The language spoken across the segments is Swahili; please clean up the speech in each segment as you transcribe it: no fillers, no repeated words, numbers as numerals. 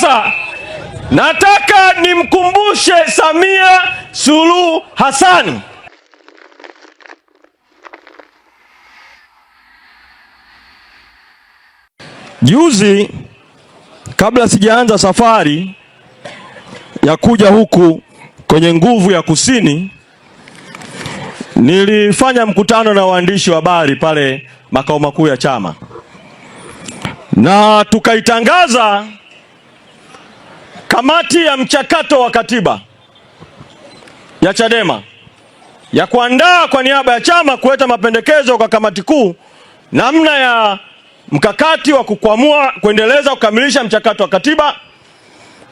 Sasa nataka nimkumbushe Samia Suluhu Hassan. Juzi kabla sijaanza safari ya kuja huku kwenye Nguvu ya Kusini, nilifanya mkutano na waandishi wa habari pale makao makuu ya chama, na tukaitangaza kamati ya mchakato wa katiba ya Chadema ya kuandaa kwa niaba ya chama kuleta mapendekezo kwa kamati kuu namna ya mkakati wa kukwamua, kuendeleza, kukamilisha mchakato wa katiba,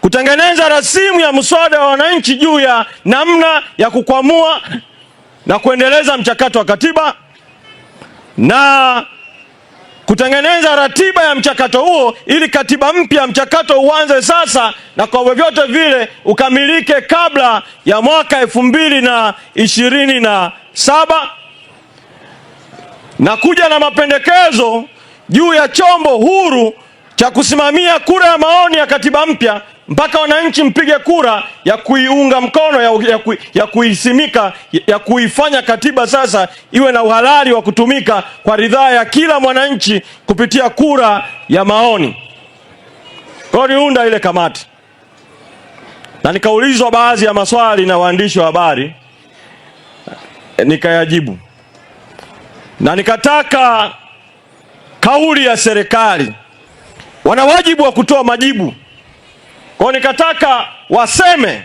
kutengeneza rasimu ya mswada wa wananchi juu ya namna ya kukwamua na kuendeleza mchakato wa katiba, na kutengeneza ratiba ya mchakato huo ili katiba mpya mchakato uanze sasa na kwa vyovyote vile ukamilike kabla ya mwaka 2027, na kuja na mapendekezo juu ya chombo huru cha kusimamia kura ya maoni ya katiba mpya mpaka wananchi mpige kura ya kuiunga mkono, ya kuisimika, ya kuifanya katiba sasa iwe na uhalali wa kutumika kwa ridhaa ya kila mwananchi kupitia kura ya maoni. Kwa hiyo niunda ile kamati, na nikaulizwa baadhi ya maswali na waandishi wa habari, nikayajibu, na nikataka kauli ya serikali. Wana wajibu wa kutoa majibu. Kwa nikataka waseme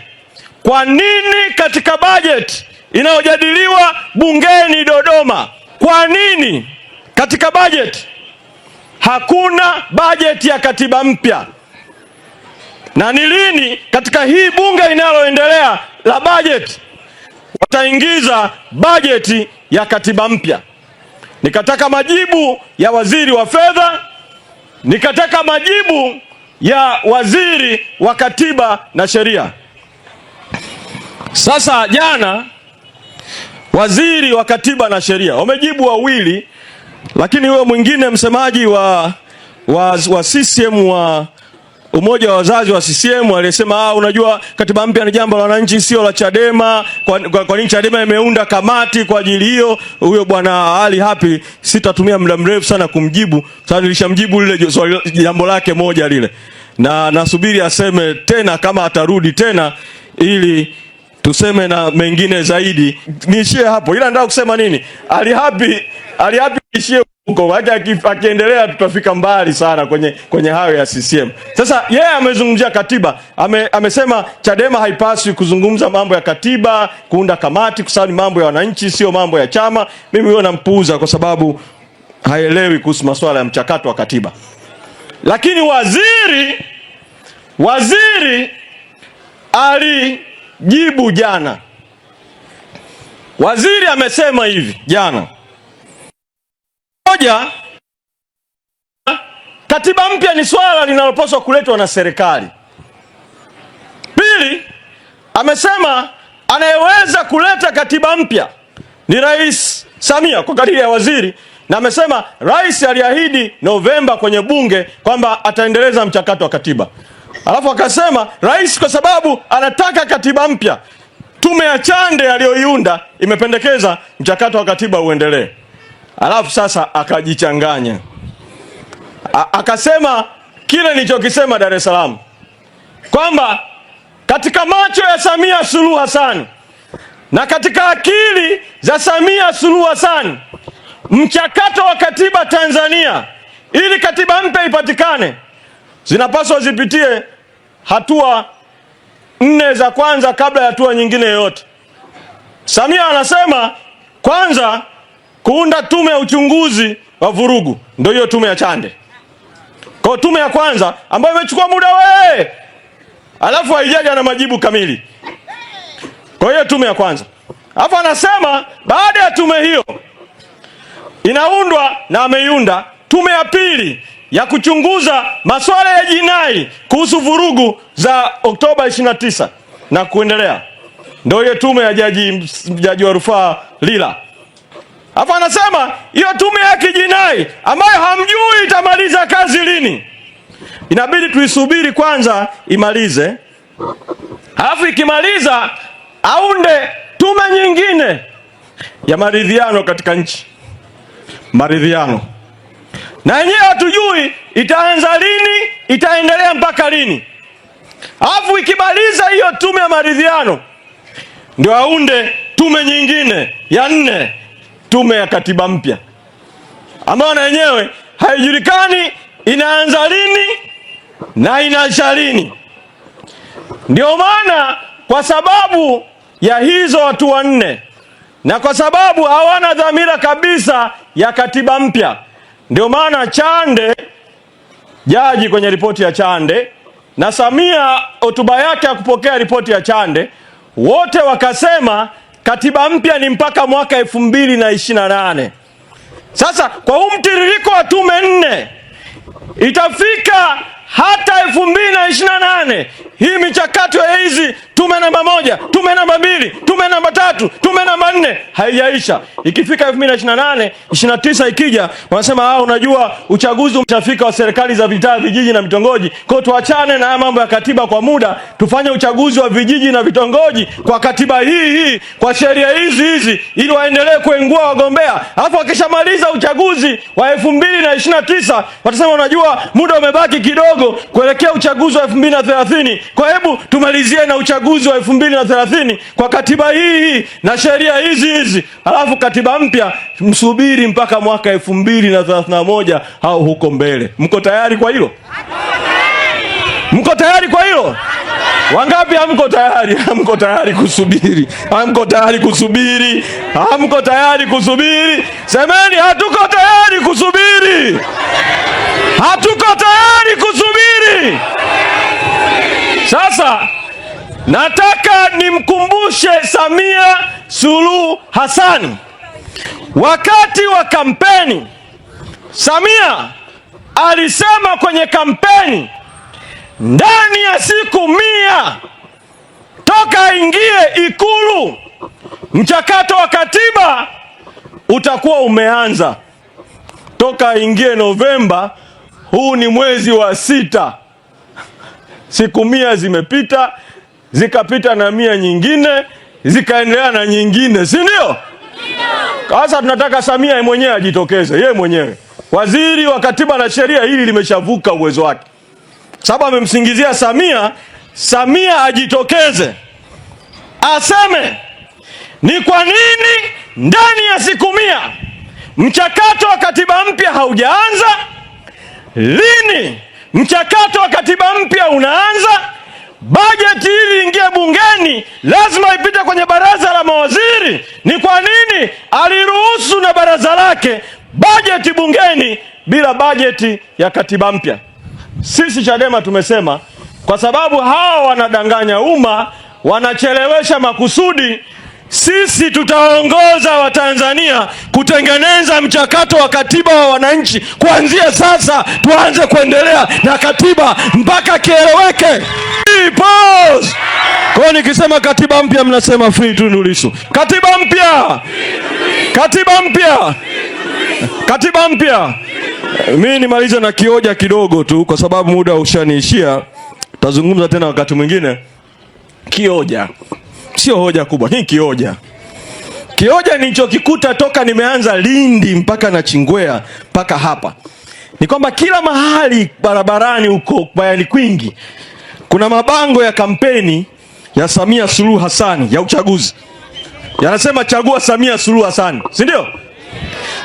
kwa nini katika bajeti inayojadiliwa bungeni Dodoma, kwa nini katika bajeti hakuna bajeti ya katiba mpya, na ni lini katika hii bunge linaloendelea la bajeti wataingiza bajeti ya katiba mpya. Nikataka majibu ya waziri wa fedha, nikataka majibu ya waziri wa katiba na sheria. Sasa jana waziri wa katiba na sheria wamejibu wawili, lakini huyo mwingine msemaji wa CCM wa umoja wa wazazi wa CCM alisema unajua katiba mpya ni jambo la wananchi, sio la Chadema. Kwa nini Chadema imeunda kamati kwa ajili hiyo? Huyo bwana Ali Hapi sitatumia muda mrefu sana kumjibu, sababu nilishamjibu lile jambo lake moja lile, na nasubiri aseme tena kama atarudi tena ili tuseme na mengine zaidi. Niishie hapo, ila nataka kusema nini, Ali Hapi ishie huko, akiendelea tutafika mbali sana kwenye hayo ya CCM. Sasa yeye amezungumzia katiba, amesema Chadema haipaswi kuzungumza mambo ya katiba, kuunda kamati, kwa sababu ni mambo ya wananchi, sio mambo ya chama. Mimi huyo nampuuza kwa sababu haelewi kuhusu masuala ya mchakato wa katiba. Lakini waziri alijibu jana. Waziri amesema hivi jana: moja, katiba mpya ni swala linalopaswa kuletwa na serikali. Pili, amesema anayeweza kuleta katiba mpya ni Rais Samia kwa kadiri ya waziri, na amesema rais aliahidi Novemba kwenye bunge kwamba ataendeleza mchakato wa katiba. Alafu akasema rais kwa sababu anataka katiba mpya, tume ya Chande aliyoiunda imependekeza mchakato wa katiba uendelee. Alafu sasa akajichanganya, akasema kile nilichokisema Dar es Salaam kwamba katika macho ya Samia Suluhu Hassan na katika akili za Samia Suluhu Hassan, mchakato wa katiba Tanzania, ili katiba mpya ipatikane, zinapaswa zipitie hatua 4 za kwanza kabla ya hatua nyingine yoyote. Samia anasema kwanza kuunda tume ya uchunguzi wa vurugu, ndio hiyo tume ya Chande. Kwa tume ya kwanza ambayo imechukua muda alafu haijaja na majibu kamili. Kwa hiyo tume ya kwanza. Alafu anasema baada ya tume hiyo inaundwa, na ameiunda tume ya pili ya kuchunguza masuala ya jinai kuhusu vurugu za Oktoba 29 na kuendelea. Ndio hiyo tume ya jaji wa rufaa Lila. Hapa anasema hiyo tume ya kijinai ambayo hamjui itamaliza kazi lini, inabidi tuisubiri kwanza imalize, alafu ikimaliza aunde tume nyingine ya maridhiano katika nchi, maridhiano. Na yenyewe hatujui itaanza lini, itaendelea mpaka lini. Alafu ikimaliza hiyo tume ya maridhiano, ndio aunde tume nyingine ya 4, tume ya katiba mpya, ambayo na yenyewe haijulikani inaanza lini na inaisha lini. Ndio maana kwa sababu ya hizo hatua 4 na kwa sababu hawana dhamira kabisa ya katiba mpya, ndio maana Chande, jaji kwenye ripoti ya Chande, na Samia hotuba yake ya kupokea ripoti ya Chande, wote wakasema katiba mpya ni mpaka mwaka 2028. Sasa kwa huu mtiririko wa tume 4 itafika hata 2028 hii michakato ya hizi tume namba 1, tume namba 2, tume namba 3, tume namba 4 haijaisha. Ikifika 2028, 29 ikija, wanasema unajua uchaguzi umeshafika wa serikali za vitaa, vijiji na vitongoji, kwa tuachane na mambo ya katiba kwa muda, tufanye uchaguzi wa vijiji na vitongoji kwa katiba hii, kwa sheria hizi ili waendelee kuengua wagombea. Alafu wakishamaliza uchaguzi wa 2029 watasema unajua muda umebaki kidogo kuelekea uchaguzi wa 2030, kwa hebu tumalizie na uchaguzi wa 2030 kwa katiba hii na sheria hizi. Alafu katiba mpya msubiri mpaka mwaka 2031 au huko mbele. Mko tayari kwa hilo? Mko tayari kwa hilo? Wangapi hamko tayari? Hamko tayari kusubiri? Hamko tayari kusubiri? Hamko tayari kusubiri? Semeni hatuko tayari kusubiri. Hatuko tayari kusubiri. Sasa nataka nimkumbushe Samia Suluhu Hassan, wakati wa kampeni Samia alisema kwenye kampeni ndani ya siku 100 toka ingie Ikulu mchakato wa katiba utakuwa umeanza. Toka ingie Novemba, huu ni mwezi wa 6, siku 100 zimepita, zikapita na 100 nyingine, zikaendelea na nyingine, si ndio? Sasa tunataka Samia mwenyewe ajitokeze, yeye mwenyewe. Waziri wa Katiba na Sheria, hili limeshavuka uwezo wake. Sababu amemsingizia Samia ajitokeze, aseme ni kwa nini ndani ya siku 100 mchakato wa katiba mpya haujaanza, lini mchakato wa katiba mpya unaanza, bajeti ili ingie bungeni lazima ipite kwenye baraza la mawaziri. Ni kwa nini aliruhusu na baraza lake bajeti bungeni bila bajeti ya katiba mpya? Sisi Chadema tumesema kwa sababu hawa wanadanganya umma, wanachelewesha makusudi, sisi tutaongoza Watanzania kutengeneza mchakato wa katiba wa wananchi. Kuanzia sasa tuanze kuendelea na katiba mpaka kieleweke. Pause. Kwa nikisema katiba mpya mnasema free Tundu Lissu. Katiba mpya. Katiba mpya. Katiba mpya. Mimi nimaliza na kioja kidogo tu kwa sababu muda ushaniishia. Tutazungumza tena wakati mwingine. Kioja. Sio hoja kubwa, hii kioja. Kioja nilichokikuta toka nimeanza Lindi mpaka na Chingwea mpaka hapa, ni kwamba kila mahali barabarani huko bayani kwingi kuna mabango ya kampeni ya Samia Suluhu Hassan ya uchaguzi. Yanasema chagua Samia Suluhu Hassan, si ndio?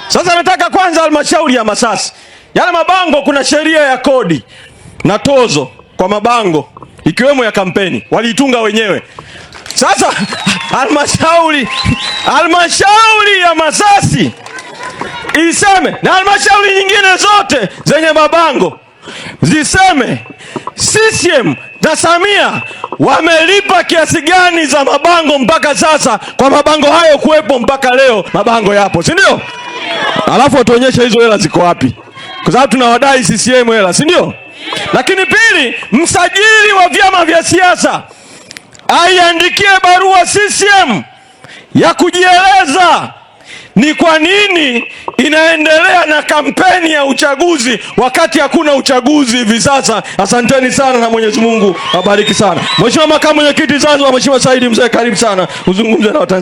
Sasa nataka kwanza halmashauri ya Masasi, yale mabango kuna sheria ya kodi na tozo kwa mabango ikiwemo ya kampeni, waliitunga wenyewe. Sasa halmashauri ya Masasi iseme, na halmashauri nyingine zote zenye mabango ziseme CCM na Samia wamelipa kiasi gani za mabango mpaka sasa, kwa mabango hayo kuwepo mpaka leo mabango yapo, si ndio? Alafu watuonyeshe hizo hela ziko wapi, kwa sababu tunawadai CCM hela, si ndio? Lakini pili, msajili wa vyama vya siasa aiandikie barua CCM ya kujieleza ni kwa nini inaendelea na kampeni ya uchaguzi wakati hakuna uchaguzi hivi sasa. Asanteni sana na Mwenyezi Mungu abariki sana. Mheshimiwa Makamu Mwenyekiti Zanzibar, Mheshimiwa Said Mzee, karibu sana uzungumze na Watanzania.